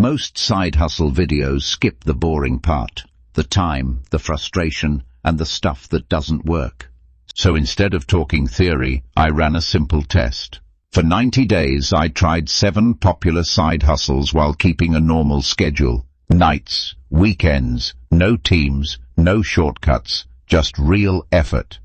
Most side hustle videos skip the boring part, the time, the frustration, and the stuff that doesn't work. So instead of talking theory, I ran a simple test. For 90 days, I tried 7 popular side hustles while keeping a normal schedule. Nights, weekends, no teams, no shortcuts, just real effort.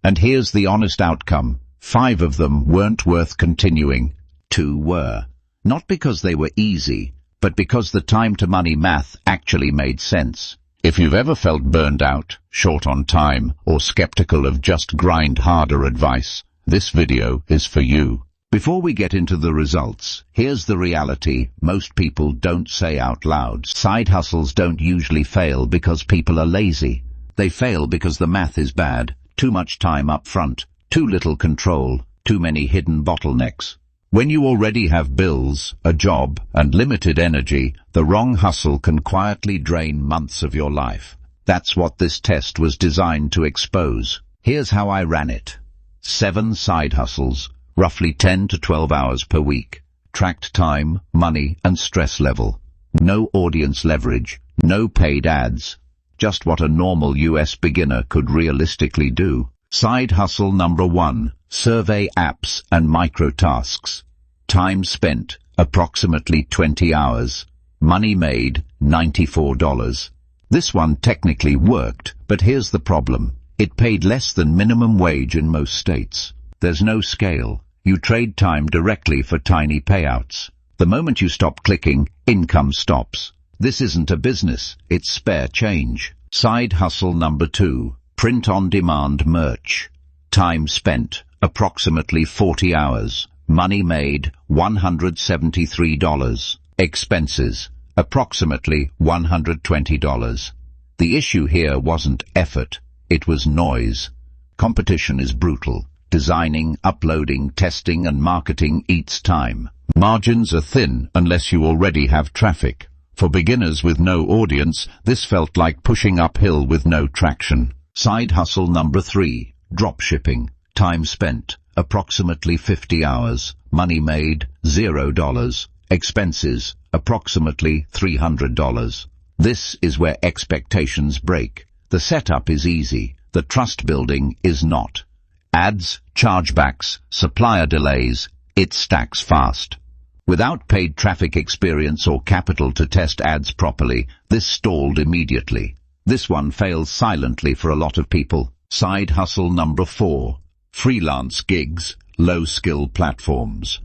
And here's the honest outcome. 5 of them weren't worth continuing. 2 were. Not because they were easy, but because the time-to-money math actually made sense. If you've ever felt burned out, short on time, or skeptical of just grind harder advice, this video is for you. Before we get into the results, here's the reality most people don't say out loud. Side hustles don't usually fail because people are lazy. They fail because the math is bad, too much time up front, too little control, too many hidden bottlenecks. When you already have bills, a job, and limited energy, the wrong hustle can quietly drain months of your life. That's what this test was designed to expose. Here's how I ran it. 7 side hustles, roughly 10 to 12 hours per week. Tracked time, money, and stress level. No audience leverage, no paid ads. Just what a normal US beginner could realistically do. Side hustle number 1, survey apps and micro-tasks. Time spent, approximately 20 hours. Money made, $94. This one technically worked, but here's the problem. It paid less than minimum wage in most states. There's no scale. You trade time directly for tiny payouts. The moment you stop clicking, income stops. This isn't a business, it's spare change. Side hustle number 2. Print-on-demand merch. Time spent, approximately 40 hours. Money made, $173. Expenses, approximately $120. The issue here wasn't effort, it was noise. Competition is brutal. Designing, uploading, testing, and marketing eats time. Margins are thin unless you already have traffic. For beginners with no audience, this felt like pushing uphill with no traction. Side hustle number 3, dropshipping. Time spent, approximately 50 hours. Money made, $0. Expenses, approximately $300. This is where expectations break. The setup is easy. The trust building is not. Ads, chargebacks, supplier delays, it stacks fast. Without paid traffic experience or capital to test ads properly, this stalled immediately. This one fails silently for a lot of people. Side hustle number 4. Freelance gigs, low-skill platforms.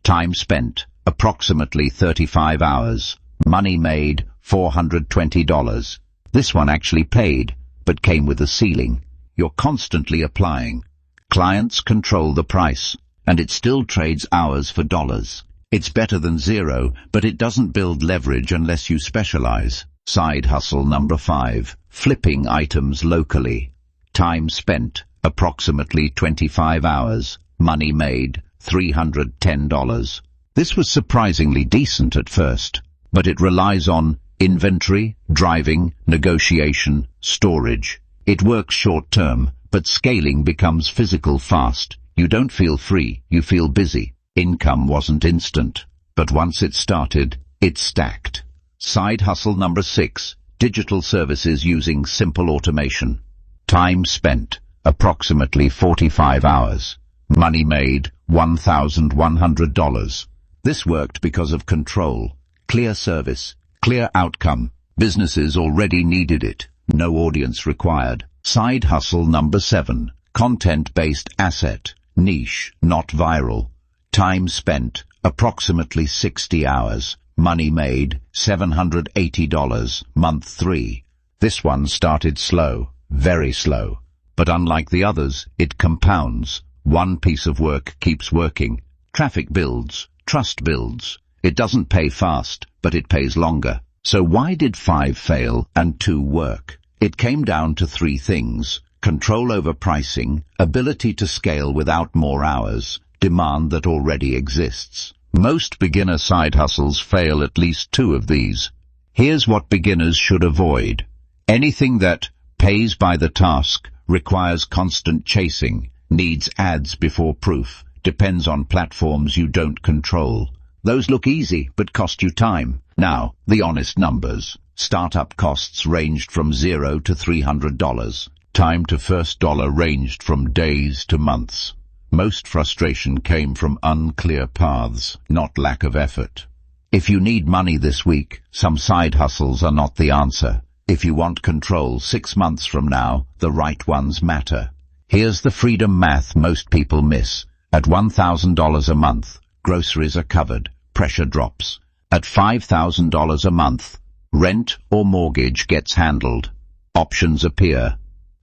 Time spent, approximately 35 hours. Money made, $420. This one actually paid, but came with a ceiling. You're constantly applying. Clients control the price, and it still trades hours for dollars. It's better than zero, but it doesn't build leverage unless you specialize. Side hustle number 5, flipping items locally. Time spent, approximately 25 hours. Money made, $310. This was surprisingly decent at first, but it relies on inventory, driving, negotiation, storage. It works short-term, but scaling becomes physical fast. You don't feel free, you feel busy. Income wasn't instant, but once it started, it stacked. Side hustle number 6, digital services using simple automation. Time spent, approximately 45 hours. Money made, $1,100. This worked because of control, clear service, clear outcome. Businesses already needed it, no audience required. Side hustle number 7, content-based asset, niche, not viral. Time spent, approximately 60 hours. Money made, $780. Month 3. This one started slow, very slow. But unlike the others, it compounds. One piece of work keeps working. Traffic builds, trust builds. It doesn't pay fast, but it pays longer. So why did 5 fail and 2 work? It came down to 3 things: control over pricing, ability to scale without more hours, demand that already exists. Most beginner side hustles fail at least 2 of these. Here's what beginners should avoid. Anything that pays by the task, requires constant chasing, needs ads before proof, depends on platforms you don't control. Those look easy but cost you time. Now, the honest numbers. Startup costs ranged from $0 to $300. Time to first dollar ranged from days to months. Most frustration came from unclear paths, not lack of effort. If you need money this week, some side hustles are not the answer. If you want control 6 months from now, the right ones matter. Here's the freedom math most people miss. At $1,000 a month, groceries are covered, pressure drops. At $5,000 a month, rent or mortgage gets handled. Options appear.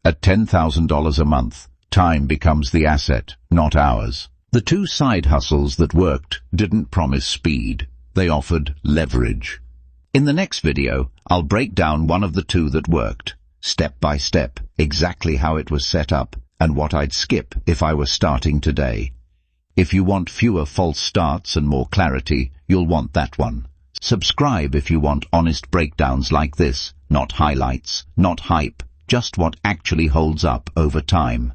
At $10,000 a month, time becomes the asset, not ours. The two side hustles that worked didn't promise speed. They offered leverage. In the next video, I'll break down one of the two that worked, step by step, exactly how it was set up, and what I'd skip if I were starting today. If you want fewer false starts and more clarity, you'll want that one. Subscribe if you want honest breakdowns like this, not highlights, not hype, just what actually holds up over time.